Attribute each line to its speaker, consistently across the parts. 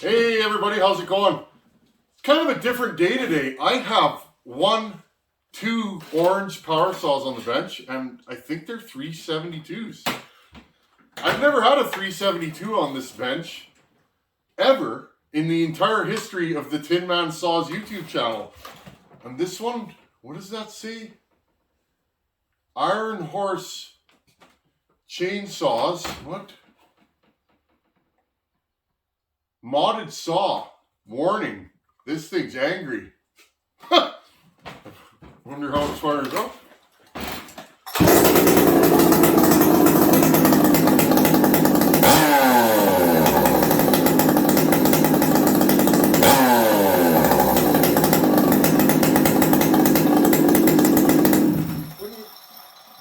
Speaker 1: Hey everybody, how's it going? It's kind of a different day today. I have two orange power saws on the bench, and I think they're 372s. I've never had a 372 on this bench, ever, in the entire history of the Tin Man Saws YouTube channel. And this one, what does that say? Iron Horse chainsaws. What? Modded saw. Warning. This thing's angry. Wonder how it fires up.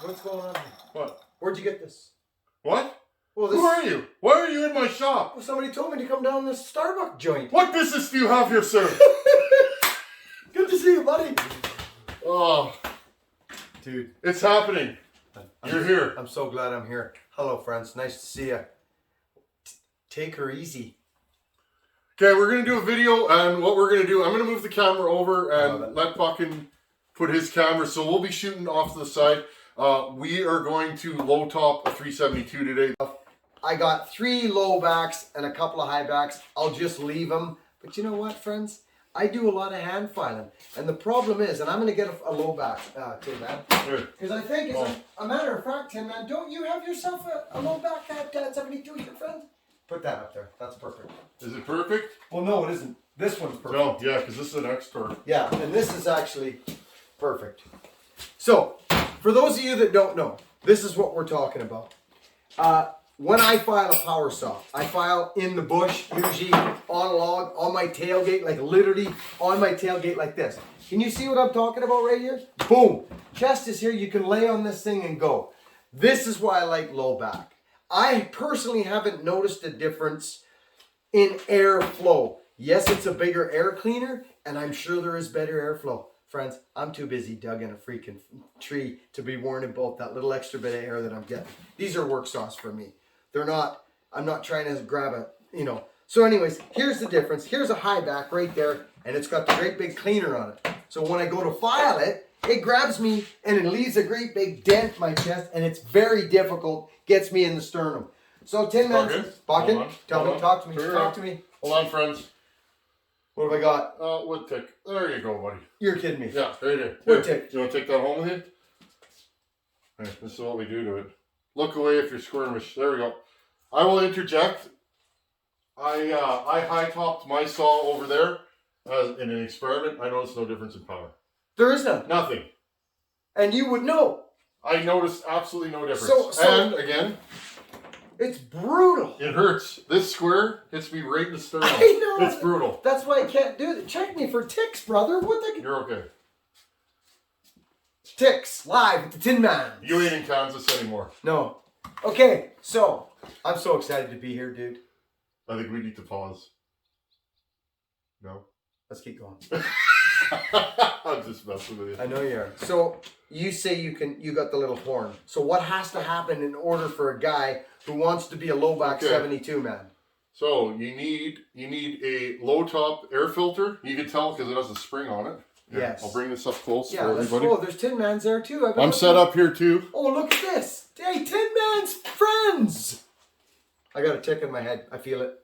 Speaker 2: What's going on here?
Speaker 1: What?
Speaker 2: Where'd you get this?
Speaker 1: What?
Speaker 2: Well,
Speaker 1: Who are you? Why are you in my shop?
Speaker 2: Well, somebody told me to come down this Starbucks joint.
Speaker 1: What business do you have here, sir?
Speaker 2: Good to see you, buddy.
Speaker 1: Oh,
Speaker 2: Dude,
Speaker 1: it's happening. You're here.
Speaker 2: I'm so glad I'm here. Hello, friends. Nice to see you. Take her easy.
Speaker 1: Okay, we're going to do a video, and what we're going to do, I'm going to move the camera over and let Buckin put his camera, so we'll be shooting off to the side. We are going to low top a 372 today.
Speaker 2: I got 3 low backs and a couple of high backs. I'll just leave them. But you know what, friends? I do a lot of hand filing. And the problem is, and I'm going to get a low back, Tin Man. Because I think, as a matter of fact, Tin Man, don't you have yourself a low back at 72, your friend? Put that up there. That's perfect.
Speaker 1: Is it perfect?
Speaker 2: Well, no, it isn't. This one's perfect.
Speaker 1: No, yeah, because this is an X-Tor.
Speaker 2: Yeah, and this is actually perfect. So, for those of you that don't know, this is what we're talking about. When I file a power saw, I file in the bush, usually on a log, on my tailgate, like literally on my tailgate like this. Can you see what I'm talking about right here? Boom. Chest is here. You can lay on this thing and go. This is why I like low back. I personally haven't noticed a difference in airflow. Yes, it's a bigger air cleaner, and I'm sure there is better airflow. Friends, I'm too busy dug in a freaking tree to be worrying about that little extra bit of air that I'm getting. These are work saws for me. They're not, I'm not trying to grab a, So anyways, here's the difference. Here's a high back right there, and it's got the great big cleaner on it. So when I go to file it, it grabs me and it leaves a great big dent in my chest, and it's very difficult, gets me in the sternum. So Tin Man, Buckin, talk to me, talk to me.
Speaker 1: Hold on, friends.
Speaker 2: What have I got?
Speaker 1: Wood tick. There you go, buddy.
Speaker 2: You're kidding me.
Speaker 1: Yeah, right here.
Speaker 2: Wood tick.
Speaker 1: You want to take that home with you? Here, this is what we do to it. Look away if you're squirmish. There we go. I will interject. I high-topped my saw over there in an experiment. I noticed no difference in power.
Speaker 2: There is none.
Speaker 1: Nothing.
Speaker 2: And you would know.
Speaker 1: I noticed absolutely no difference. And again,
Speaker 2: it's brutal.
Speaker 1: it hurts. This square hits me right in the sternum.
Speaker 2: I know.
Speaker 1: It's brutal.
Speaker 2: That's why I can't do it. Check me for ticks, brother. What the?
Speaker 1: You're okay.
Speaker 2: Ticks live with the Tin Man.
Speaker 1: You ain't in Kansas anymore.
Speaker 2: No. Okay, so I'm so excited to be here, dude.
Speaker 1: I think we need to pause. No?
Speaker 2: Let's keep going.
Speaker 1: I'm just messing with you.
Speaker 2: I know you are. So you say you got the little horn. So what has to happen in order for a guy who wants to be a low back 72 man?
Speaker 1: So you need a low top air filter. You can tell because it has a spring on it. Here,
Speaker 2: Yes.
Speaker 1: I'll bring this up close
Speaker 2: Yeah,
Speaker 1: for
Speaker 2: let's
Speaker 1: everybody.
Speaker 2: go. There's Tin Mans there too.
Speaker 1: I'm set up here too.
Speaker 2: Oh, look at this. Hey, Tin Man's friends. I got a tick in my head. I feel it.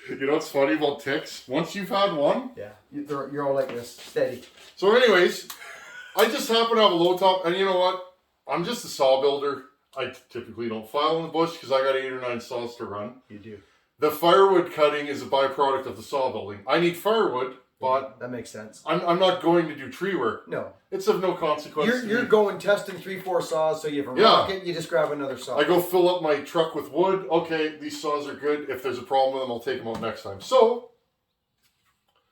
Speaker 1: You know what's funny about ticks? Once you've had one.
Speaker 2: Yeah. You're all like this. Steady.
Speaker 1: So anyways, I just happen to have a low top. And you know what? I'm just a saw builder. I typically don't file in the bush because I got 8 or 9 saws to run.
Speaker 2: You do.
Speaker 1: The firewood cutting is a byproduct of the saw building. I need firewood, but
Speaker 2: that makes sense.
Speaker 1: I'm not going to do tree work.
Speaker 2: No.
Speaker 1: It's of no consequence.
Speaker 2: You're going testing 3-4 saws, so you have a rocket, you just grab another saw.
Speaker 1: I go fill up my truck with wood. Okay, these saws are good. If there's a problem with them, I'll take them out next time. So,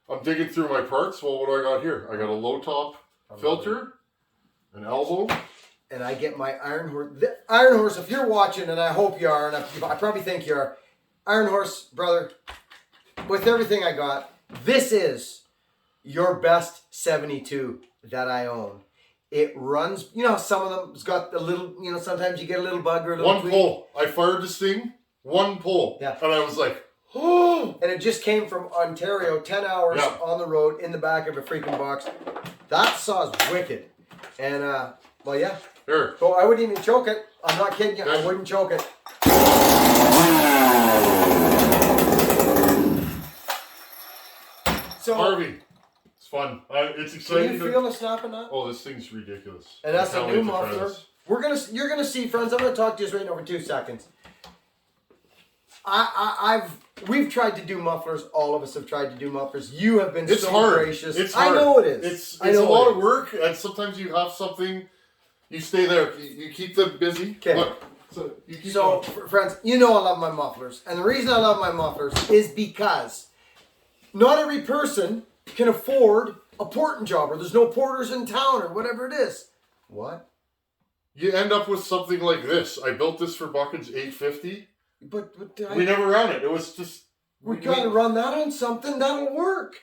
Speaker 1: I'm digging through my parts. Well, what do I got here? I got a low top filter, an elbow.
Speaker 2: And I get my Iron Horse. Iron Horse, if you're watching, and I hope you are, and I probably think you are, Iron Horse, brother, with everything I got, this is your best 72 that I own. It runs, you know, some of them has got a little, you know, sometimes you get a little bug or a little
Speaker 1: One pull. I fired this thing, one pull.
Speaker 2: Yeah.
Speaker 1: And I was like,
Speaker 2: and it just came from Ontario, 10 hours
Speaker 1: Yeah.
Speaker 2: on the road in the back of a freaking box. That saw's wicked. And, well, yeah.
Speaker 1: Here.
Speaker 2: So I wouldn't even choke it. I'm not kidding you. I wouldn't choke it. So,
Speaker 1: Harvey, it's fun. It's
Speaker 2: can
Speaker 1: exciting.
Speaker 2: you feel the snap in that?
Speaker 1: Oh, this thing's ridiculous.
Speaker 2: And that's
Speaker 1: I
Speaker 2: a
Speaker 1: can't
Speaker 2: new
Speaker 1: wait to try
Speaker 2: muffler.
Speaker 1: this.
Speaker 2: You're gonna see, friends. I'm gonna talk to you right now for 2 seconds. We've tried to do mufflers. All of us have tried to do mufflers. You have been
Speaker 1: It's
Speaker 2: so
Speaker 1: hard.
Speaker 2: gracious.
Speaker 1: It's
Speaker 2: I
Speaker 1: hard.
Speaker 2: know it is.
Speaker 1: It's
Speaker 2: I know
Speaker 1: a lot
Speaker 2: it
Speaker 1: of
Speaker 2: is.
Speaker 1: work, and sometimes you have something. You stay there. You keep them busy.
Speaker 2: Okay.
Speaker 1: Look, so you keep
Speaker 2: So,
Speaker 1: going.
Speaker 2: friends, you know I love my mufflers, and the reason I love my mufflers is because not every person can afford a porting job, or there's no porters in town, or whatever it is. What?
Speaker 1: You end up with something like this. I built this for Buckin's 850.
Speaker 2: But
Speaker 1: We never ran it. It was just.
Speaker 2: we gotta run that on something that'll work.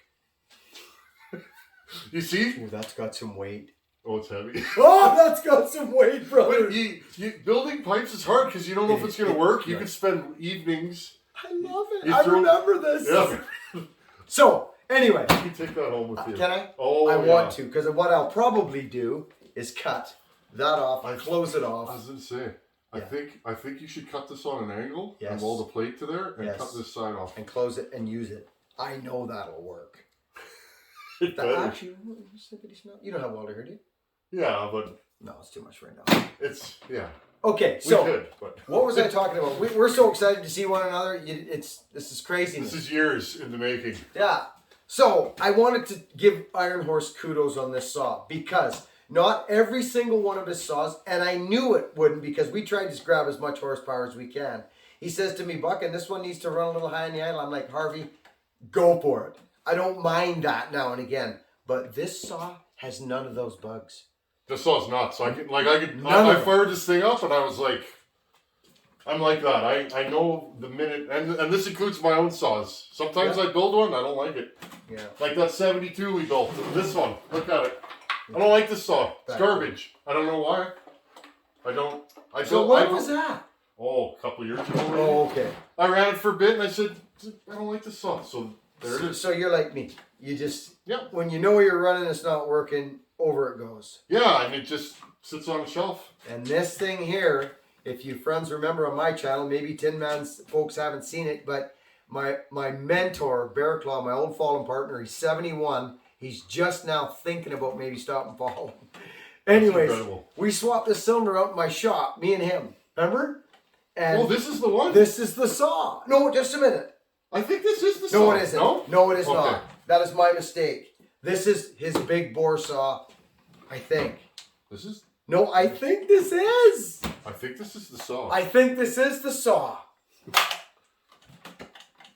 Speaker 1: You see?
Speaker 2: Oh, that's got some weight.
Speaker 1: Oh, it's heavy.
Speaker 2: Oh, that's got some weight, brother.
Speaker 1: But building pipes is hard because you don't know if it's going to work. You
Speaker 2: Right.
Speaker 1: can spend evenings.
Speaker 2: I love it.
Speaker 1: You
Speaker 2: I
Speaker 1: throw-
Speaker 2: remember this.
Speaker 1: Yeah.
Speaker 2: So, anyway,
Speaker 1: You can take that home with you.
Speaker 2: can I?
Speaker 1: Oh,
Speaker 2: I
Speaker 1: yeah.
Speaker 2: want to, because what I'll probably do is cut that off, close it
Speaker 1: I
Speaker 2: off.
Speaker 1: was going to say.
Speaker 2: Yeah.
Speaker 1: I think you should cut this on an angle
Speaker 2: Yes.
Speaker 1: and weld a plate to there and
Speaker 2: Yes.
Speaker 1: cut this side off.
Speaker 2: And close it and use it. I know that'll work.
Speaker 1: It
Speaker 2: That
Speaker 1: better.
Speaker 2: actually, you don't have welder here, do you?
Speaker 1: Yeah, but
Speaker 2: No, it's too much right now.
Speaker 1: it's
Speaker 2: Okay,
Speaker 1: we
Speaker 2: so
Speaker 1: could, but
Speaker 2: what was I talking about? We're so excited to see one another. This is craziness.
Speaker 1: this is years in the making.
Speaker 2: Yeah. So I wanted to give Iron Horse kudos on this saw because not every single one of his saws, and I knew it wouldn't because we tried to grab as much horsepower as we can. He says to me, Buck, and this one needs to run a little high in the idle. I'm like, Harvey, go for it. I don't mind that now and again. But this saw has none of those bugs.
Speaker 1: This saw's nuts. I
Speaker 2: None of them.
Speaker 1: fired this thing up and I was like, I'm like that. I know the minute, and this includes my own saws. Sometimes
Speaker 2: Yeah.
Speaker 1: I build one, I don't like it.
Speaker 2: Yeah.
Speaker 1: Like that 72 we built. This one, look at it. I don't like this saw. It's
Speaker 2: Back.
Speaker 1: garbage. I don't know why. I
Speaker 2: So when was that?
Speaker 1: Oh, a couple years ago. maybe.
Speaker 2: Oh, okay.
Speaker 1: I ran it for a bit and I said, I don't like this saw. So there it is.
Speaker 2: So you're like me. You just,
Speaker 1: Yeah.
Speaker 2: when you know you're running, it's not working, over it goes.
Speaker 1: Yeah, and it just sits on a shelf.
Speaker 2: And this thing here, if you friends remember on my channel, maybe Tin Man's folks haven't seen it, but my mentor, Bear Claw, my old fallen partner, he's 71. He's just now thinking about maybe stopping falling. Anyways,
Speaker 1: incredible.
Speaker 2: we swapped the cylinder out in my shop, me and him. Remember? And
Speaker 1: Oh, this is the one?
Speaker 2: this is the saw. No, just a minute.
Speaker 1: I think this is the saw.
Speaker 2: No, it isn't.
Speaker 1: No?
Speaker 2: No, it is
Speaker 1: Okay.
Speaker 2: not. That is my mistake. This is his big bore saw, I think.
Speaker 1: This is...
Speaker 2: No, I think this is.
Speaker 1: I think this is the saw.
Speaker 2: I think this is the saw.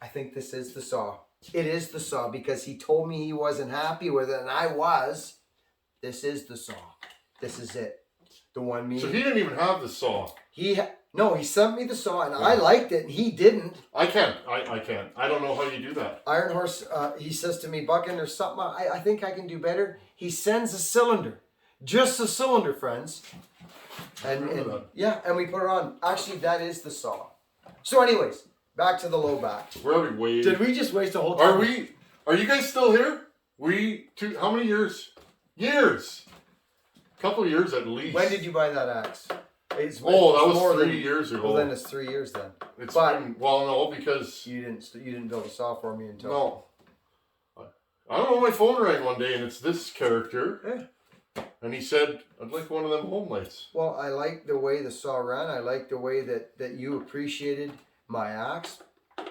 Speaker 2: I think this is the saw. It is the saw because he told me he wasn't happy with it, and I was. This is the saw. This is it. The one me.
Speaker 1: So he didn't even have the saw.
Speaker 2: No, he sent me the saw, and I liked it, and he didn't.
Speaker 1: I can't. I can't. I don't know how you do that.
Speaker 2: Iron Horse, he says to me, Buckin, there's something I think I can do better. He sends a cylinder. Just a cylinder, friends. And yeah, and we put it on. Actually, that is the saw. So anyways, back to the low back.
Speaker 1: We're having way...
Speaker 2: Did we just waste a whole time?
Speaker 1: Are you guys still here? How many years? Years! A couple of years at least.
Speaker 2: When did you buy that axe?
Speaker 1: That was
Speaker 2: more
Speaker 1: 3 years ago.
Speaker 2: Well, then it's 3 years then.
Speaker 1: It's
Speaker 2: but
Speaker 1: been, well, no, because...
Speaker 2: you didn't build a saw for me until...
Speaker 1: No. I don't know, my phone rang one day and it's this character.
Speaker 2: Yeah.
Speaker 1: And he said, I'd like one of them home lights.
Speaker 2: Well, I like the way the saw ran. I like the way that you appreciated my axe.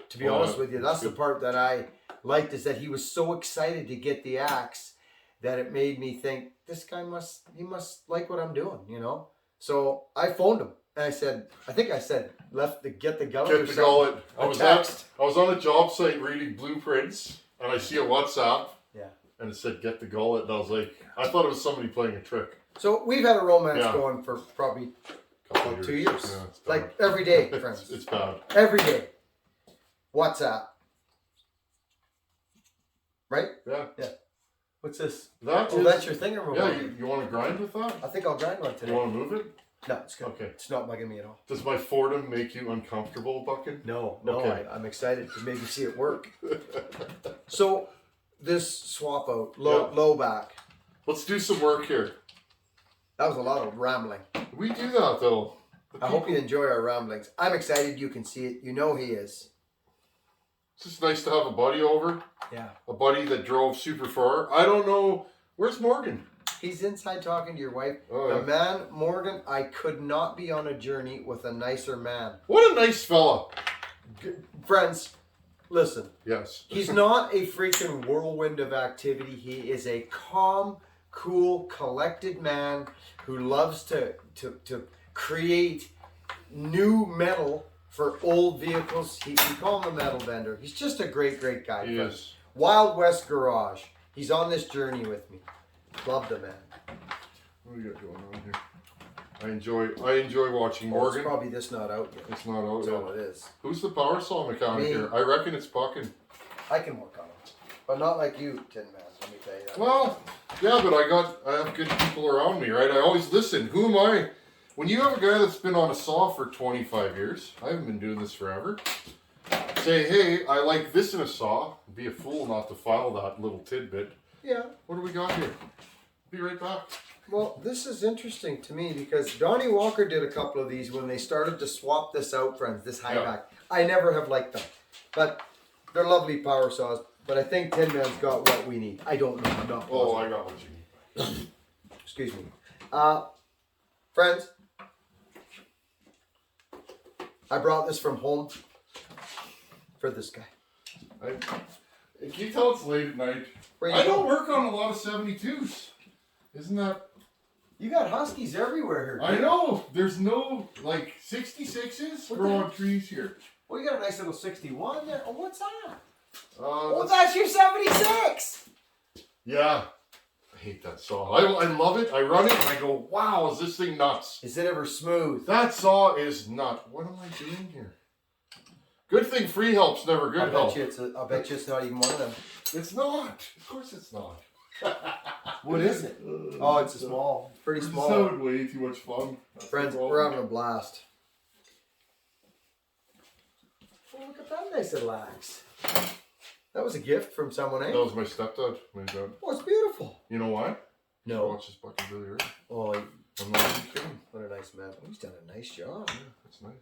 Speaker 2: To be honest with you, that's the part that I liked, is that he was so excited to get the axe that it made me think, this guy must like what I'm doing, you know? So I phoned him and I said, get the gullet.
Speaker 1: Get the gullet. I was on a job site reading blueprints and I see a WhatsApp.
Speaker 2: Yeah.
Speaker 1: And it said, get the gullet. And I was like, I thought it was somebody playing a trick.
Speaker 2: So we've had a romance going for probably
Speaker 1: Couple
Speaker 2: 2 years.
Speaker 1: Yeah, it's bad.
Speaker 2: Like every day, friends.
Speaker 1: It's bad.
Speaker 2: Every day. WhatsApp. Right?
Speaker 1: Yeah.
Speaker 2: Yeah. What's this?
Speaker 1: That's
Speaker 2: That's your thing or
Speaker 1: yeah,
Speaker 2: what?
Speaker 1: you want to grind with that?
Speaker 2: I think I'll grind one
Speaker 1: You
Speaker 2: today.
Speaker 1: want to move it?
Speaker 2: No, it's good.
Speaker 1: Okay.
Speaker 2: It's not bugging me at all.
Speaker 1: Does my Fordham make you uncomfortable, Bucking?
Speaker 2: No,
Speaker 1: Okay.
Speaker 2: I'm excited to maybe see it work. So, this swap out, low back.
Speaker 1: Let's do some work here.
Speaker 2: That was a lot of rambling.
Speaker 1: We do that though.
Speaker 2: I hope you enjoy our ramblings. I'm excited you can see it. You know he is.
Speaker 1: It's just nice to have a buddy over.
Speaker 2: Yeah.
Speaker 1: A buddy that drove super far. I don't know. Where's Morgan?
Speaker 2: He's inside talking to your wife.
Speaker 1: Oh,
Speaker 2: The
Speaker 1: yeah.
Speaker 2: man, Morgan, I could not be on a journey with a nicer man.
Speaker 1: What a nice fella.
Speaker 2: Friends, listen.
Speaker 1: Yes.
Speaker 2: He's not a freaking whirlwind of activity. He is a calm, cool, collected man who loves to create new metal for old vehicles. We call him a metal vendor. He's just a great guy.
Speaker 1: He is.
Speaker 2: Wild West Garage. He's on this journey with me. Love the man.
Speaker 1: What do we got going on here? I enjoy watching Morgan.
Speaker 2: It's probably this not out yet.
Speaker 1: It's not out
Speaker 2: That's
Speaker 1: yet.
Speaker 2: all it is.
Speaker 1: Who's the power saw mechanic
Speaker 2: Me.
Speaker 1: here? I reckon it's Bucking.
Speaker 2: I can work on it. But not like you, Tin Man, let me tell you that.
Speaker 1: Well, yeah, but I have good people around me, right? I always listen. Who am I? When you have a guy that's been on a saw for 25 years, I haven't been doing this forever. Say, hey, I like this in a saw. Be a fool not to file that little tidbit.
Speaker 2: Yeah.
Speaker 1: What do we got here? Be right back.
Speaker 2: Well, this is interesting to me because Donnie Walker did a couple of these when they started to swap this out, friends, this high back. I never have liked them. But they're lovely power saws. But I think Tin Man's got what we need. I don't know. I'm not
Speaker 1: Oh,
Speaker 2: positive.
Speaker 1: I got what you need.
Speaker 2: Excuse me. Friends, I brought this from home for this guy.
Speaker 1: Can you tell it's late at night?
Speaker 2: Where you
Speaker 1: I don't
Speaker 2: going?
Speaker 1: work on a lot of 72s. Isn't that...
Speaker 2: You got huskies everywhere here.
Speaker 1: I know. There's no, like, 66s
Speaker 2: What
Speaker 1: grow
Speaker 2: the-
Speaker 1: on trees here.
Speaker 2: Well, you got a nice little 61 there. Oh, what's that?
Speaker 1: Oh,
Speaker 2: That's your 76!
Speaker 1: yeah. I hate that saw. I love it. I run it and I go, wow, is this thing nuts?
Speaker 2: Is it ever smooth?
Speaker 1: That saw is nut. What am I doing here? Good thing free help's never good help.
Speaker 2: I bet you it's not even one of them.
Speaker 1: It's not. Of course it's not.
Speaker 2: What is it? Oh, it's a small. Pretty
Speaker 1: We're
Speaker 2: small.
Speaker 1: just having way too much fun. That's
Speaker 2: Friends,
Speaker 1: the problem.
Speaker 2: we're having a blast. Oh, look at that nice little axe. That was a gift from someone, eh?
Speaker 1: That was my stepdad. My dad.
Speaker 2: Oh, it's beautiful.
Speaker 1: You know why?
Speaker 2: No.
Speaker 1: Watch this bucket Billy Ray.
Speaker 2: Oh,
Speaker 1: I'm not even kidding.
Speaker 2: what a nice man. Oh, he's done a nice job.
Speaker 1: Yeah, that's nice.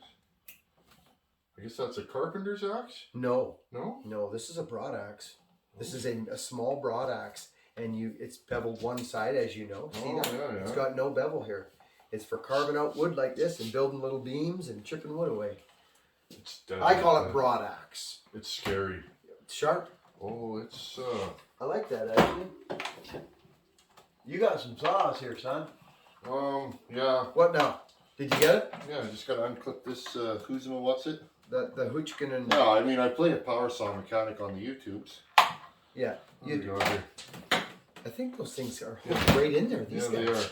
Speaker 1: I guess that's a carpenter's axe?
Speaker 2: No,
Speaker 1: No?
Speaker 2: this is a broad axe. This is a small broad axe, and it's beveled one side, as you know. See
Speaker 1: Oh,
Speaker 2: that?
Speaker 1: yeah.
Speaker 2: It's got no bevel here. It's for carving out wood like this and building little beams and chipping wood away.
Speaker 1: It's dead.
Speaker 2: I call it broad axe.
Speaker 1: It's scary.
Speaker 2: It's sharp.
Speaker 1: Oh, it's
Speaker 2: I like that, actually. You got some saws here, son.
Speaker 1: yeah.
Speaker 2: What now? Did you get it?
Speaker 1: Yeah, I just gotta unclip this Kuzma, what's it?
Speaker 2: The Hoochkin and...
Speaker 1: Yeah, I mean I play a power saw mechanic on the YouTubes.
Speaker 2: Yeah, you
Speaker 1: What do
Speaker 2: do.
Speaker 1: we got here?
Speaker 2: I think those things are hooked right in there, these
Speaker 1: Yeah,
Speaker 2: guys.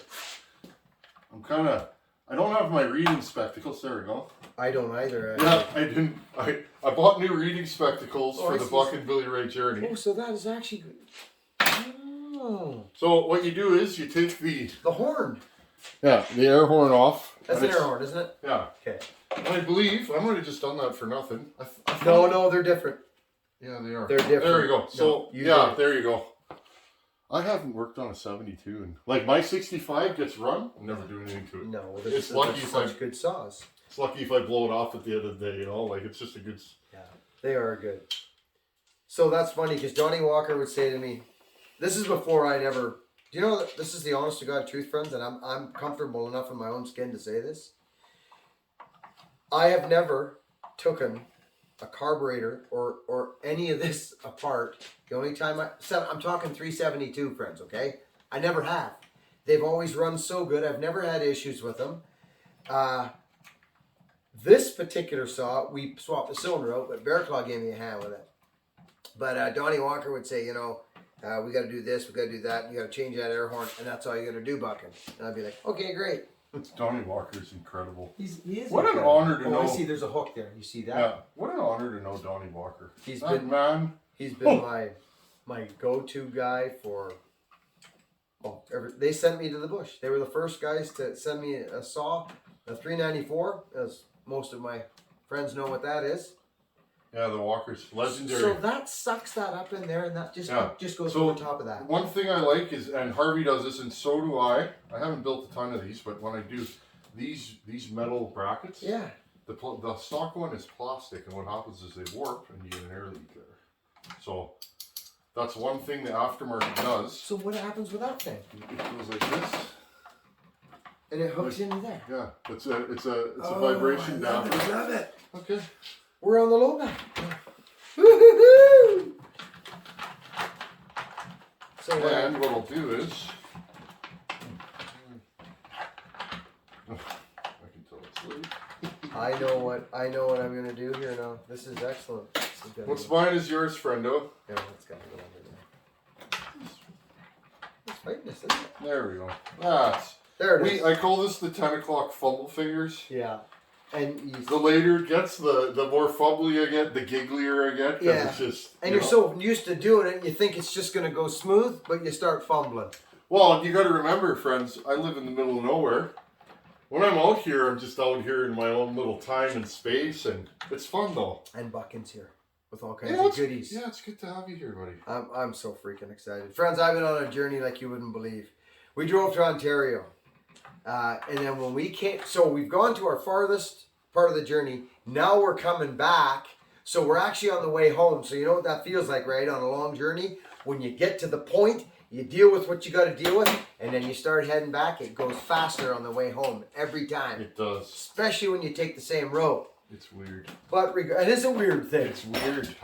Speaker 1: they are. I don't have my reading spectacles. There we go.
Speaker 2: I don't either.
Speaker 1: Yeah, I didn't. I bought new reading spectacles
Speaker 2: Oh,
Speaker 1: for
Speaker 2: I
Speaker 1: the
Speaker 2: see.
Speaker 1: Buck and Billy Ray journey.
Speaker 2: Oh, so that is actually good. Oh,
Speaker 1: So what you do is you take the
Speaker 2: horn.
Speaker 1: the air horn off.
Speaker 2: That's
Speaker 1: and
Speaker 2: an air
Speaker 1: it's-
Speaker 2: horn, isn't it?
Speaker 1: Yeah.
Speaker 2: Okay.
Speaker 1: And I believe I might have just done that for nothing. I thought-
Speaker 2: No, they're different.
Speaker 1: Yeah, they are.
Speaker 2: They're different.
Speaker 1: There you go. So
Speaker 2: No, you
Speaker 1: yeah,
Speaker 2: did.
Speaker 1: there you go. I haven't worked on a 72, and like my 65 gets run. I'm never doing anything to it.
Speaker 2: No,
Speaker 1: It's
Speaker 2: they're
Speaker 1: lucky if
Speaker 2: such
Speaker 1: I-
Speaker 2: good saws.
Speaker 1: It's lucky if I blow it off at the end of the day. You know, like it's just a good.
Speaker 2: Yeah, they are good. So that's funny because Johnny Walker would say to me, "This is before I'd ever." Do you know that this is the honest to God truth, friends, and I'm comfortable enough in my own skin to say this. I have never taken a carburetor or any of this apart. The only time I'm talking 372, friends. Okay, I never have. They've always run so good. I've never had issues with them. This particular saw, we swapped the cylinder out, but Bear Claw gave me a hand with it. But Donnie Walker would say, we got to do this, we got to do that, you got to change that air horn, and that's all you got to do, Buckin. And I'd be like, okay, great.
Speaker 1: Donnie Walker's incredible.
Speaker 2: He is.
Speaker 1: What an
Speaker 2: incredible.
Speaker 1: honor to know.
Speaker 2: I see. There's a hook there. You see that?
Speaker 1: Yeah, what an honor to know Donnie Walker.
Speaker 2: He's
Speaker 1: That
Speaker 2: been-
Speaker 1: man.
Speaker 2: He's been my go-to guy for Oh, they sent me to the bush. They were the first guys to send me a saw, a 394, as most of my friends know what that is.
Speaker 1: Yeah, the Walker's legendary.
Speaker 2: So that sucks that up in there, and that just goes over top of that.
Speaker 1: One thing I like is, and Harvey does this, and so do I. I haven't built a ton of these, but when I do, these metal brackets.
Speaker 2: Yeah.
Speaker 1: The stock one is plastic, and what happens is they warp, and you get an air leak there. So that's one thing the aftermarket does.
Speaker 2: So what happens with that thing?
Speaker 1: It goes like this.
Speaker 2: And it hooks into there.
Speaker 1: Yeah, it's a vibration damper.
Speaker 2: I love it.
Speaker 1: Okay.
Speaker 2: We're on the low back. Woo-hoo-hoo! So
Speaker 1: and what I'll do is, I can tell it's late.
Speaker 2: I know what I'm gonna do here now. This is excellent.
Speaker 1: What's mine is yours, friendo.
Speaker 2: Yeah, that's gotta go under there. It's fighting us, isn't it?
Speaker 1: There we go.
Speaker 2: There it is.
Speaker 1: I call this the 10 o'clock fumble fingers.
Speaker 2: Yeah. And
Speaker 1: the later it gets, the more fumbly I get, the gigglier I get.
Speaker 2: Yeah.
Speaker 1: It's just,
Speaker 2: and you're so used to doing it, you think it's just going to go smooth, but you start fumbling.
Speaker 1: Well, you got to remember, friends, I live in the middle of nowhere. When I'm out here, I'm just out here in my own little time and space, and it's fun though.
Speaker 2: And Buckin's here with all kinds of goodies.
Speaker 1: Yeah, it's good to have you here, buddy.
Speaker 2: I'm so freaking excited. Friends, I've been on a journey like you wouldn't believe. We drove to Ontario. And then when we came, so we've gone to our farthest part of the journey. Now we're coming back. So we're actually on the way home. So you know what that feels like, right? On a long journey, when you get to the point, you deal with what you got to deal with, and then you start heading back. It goes faster on the way home every time.
Speaker 1: It does.
Speaker 2: Especially when you take the same road.
Speaker 1: It's weird.
Speaker 2: But it is a weird thing.
Speaker 1: It's weird.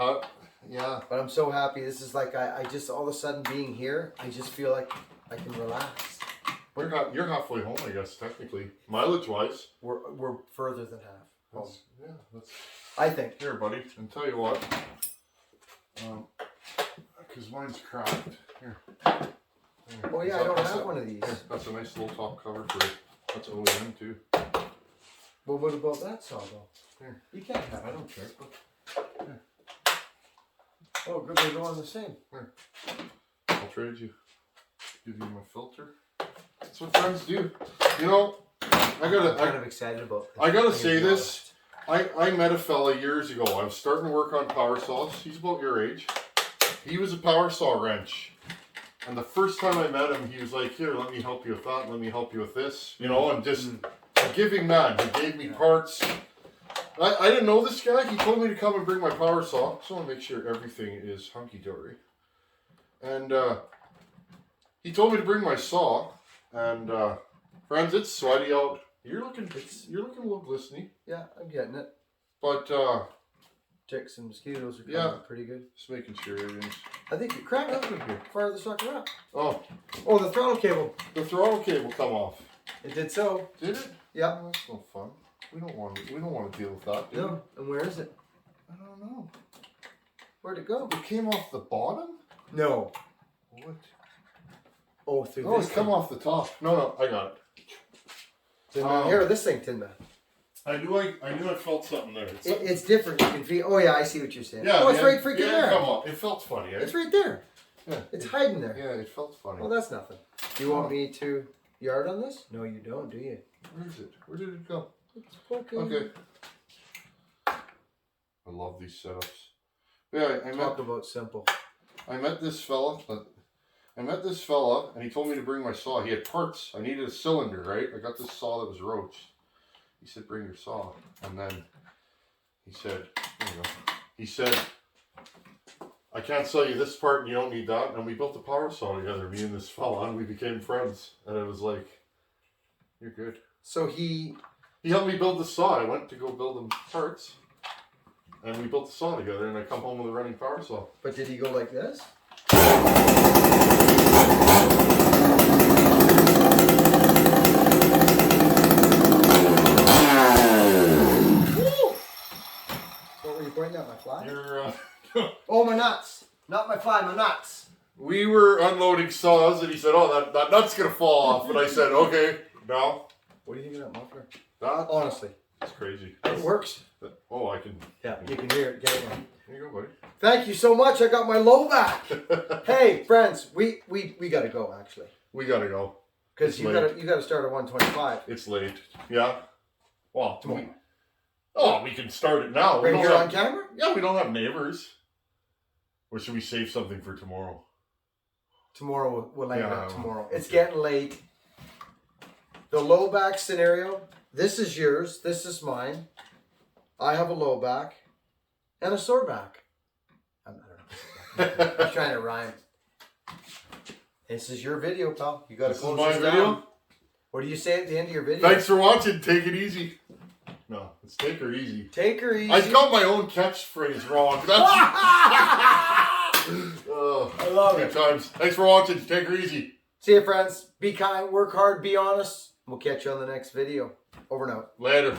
Speaker 1: Yeah.
Speaker 2: But I'm so happy. This is like, I just, all of a sudden being here, I just feel like I can relax.
Speaker 1: You're halfway home, I guess, technically. Mileage-wise.
Speaker 2: We're further than half.
Speaker 1: That's
Speaker 2: I think.
Speaker 1: Here, buddy, and tell you what. Because mine's cracked. Here.
Speaker 2: Oh yeah, I don't have one of these.
Speaker 1: That's a nice little top cover for it. That's OEM too.
Speaker 2: Well, what about that saw though?
Speaker 1: Here.
Speaker 2: You can't have it.
Speaker 1: I don't care. Here.
Speaker 2: Oh, good, they're going the same.
Speaker 1: Here. I'll trade you. Give you my filter. That's what friends do. You know, I'm
Speaker 2: kind of excited about this.
Speaker 1: I gotta say this. I met a fella years ago. I was starting to work on power saws. He's about your age. He was a power saw wrench. And the first time I met him, he was like, here, let me help you with that. Let me help you with this. You know, and just a giving man. He gave me parts. I didn't know this guy. He told me to come and bring my power saw. So I want to make sure everything is hunky-dory. And he told me to bring my saw. And friends, it's sweaty out. You're looking a little glistening.
Speaker 2: Yeah, I'm getting it.
Speaker 1: But
Speaker 2: ticks and mosquitoes are coming up pretty good.
Speaker 1: Just making sure everything's.
Speaker 2: I think you cracked up in here. Fire the sucker up.
Speaker 1: Oh,
Speaker 2: the throttle cable.
Speaker 1: The throttle cable come off.
Speaker 2: It did so.
Speaker 1: Did it?
Speaker 2: Yeah.
Speaker 1: Oh, that's no fun. We don't want to deal with that, do we?
Speaker 2: No. And where is it?
Speaker 1: I don't know.
Speaker 2: Where'd it go?
Speaker 1: It came off the bottom?
Speaker 2: No.
Speaker 1: What?
Speaker 2: Oh, through
Speaker 1: Oh,
Speaker 2: this
Speaker 1: it's come off the top. No, I got it.
Speaker 2: Here, this thing, Tin Man.
Speaker 1: I knew I felt something there.
Speaker 2: It's different. You can feel. Oh yeah, I see what you're saying.
Speaker 1: Yeah,
Speaker 2: oh, it's right freaking there.
Speaker 1: Come on. It felt funny. Eh?
Speaker 2: It's right there.
Speaker 1: Yeah.
Speaker 2: It's hiding there.
Speaker 1: Yeah, it felt funny.
Speaker 2: Well, that's nothing. Do you want me to yard on this? No, you don't, do you?
Speaker 1: Where is it? Where did it go?
Speaker 2: It's fucking...
Speaker 1: Okay. I love these setups. Yeah,
Speaker 2: Talk about simple.
Speaker 1: I met this fella, and he told me to bring my saw. He had parts. I needed a cylinder, right? I got this saw that was roached. He said, bring your saw. And then he said, there you go. He said, I can't sell you this part and you don't need that. And we built a power saw together, me and this fella, and we became friends. And it was like, you're good.
Speaker 2: So he
Speaker 1: helped me build the saw. I went to go build him parts. And we built the saw together, and I come home with a running power saw.
Speaker 2: But did he go like this? What were you pointing at, my fly?
Speaker 1: You're,
Speaker 2: Oh, my nuts. Not my fly, my nuts.
Speaker 1: We were unloading saws, and he said, oh, that nut's going to fall off. And I said, okay, now.
Speaker 2: What do you think of that muffler?
Speaker 1: That?
Speaker 2: Honestly.
Speaker 1: It's crazy.
Speaker 2: It works.
Speaker 1: Oh, I can.
Speaker 2: Yeah, you can hear it. Get it one.
Speaker 1: Here you go, buddy.
Speaker 2: Thank you so much. I got my low back. Hey, friends, we got to go, actually.
Speaker 1: We gotta go.
Speaker 2: Because you gotta start at 125.
Speaker 1: It's late. Yeah. Well,
Speaker 2: tomorrow.
Speaker 1: We can start it now.
Speaker 2: Right here on camera?
Speaker 1: Yeah, we don't have neighbors. Or should we save something for tomorrow?
Speaker 2: Tomorrow, we'll land up tomorrow. It's getting late. The low back scenario, this is yours, this is mine. I have a low back and a sore back. I don't know. I'm trying to rhyme. This is your video, pal. You got to close this down. What do you say at the end of your video?
Speaker 1: Thanks for watching. Take it easy. No, it's take her easy.
Speaker 2: Take her easy.
Speaker 1: I got my own catchphrase wrong. That's
Speaker 2: I love it.
Speaker 1: Good times. Thanks for watching. Take her easy.
Speaker 2: See you, friends. Be kind, work hard, be honest. We'll catch you on the next video. Over and out.
Speaker 1: Later.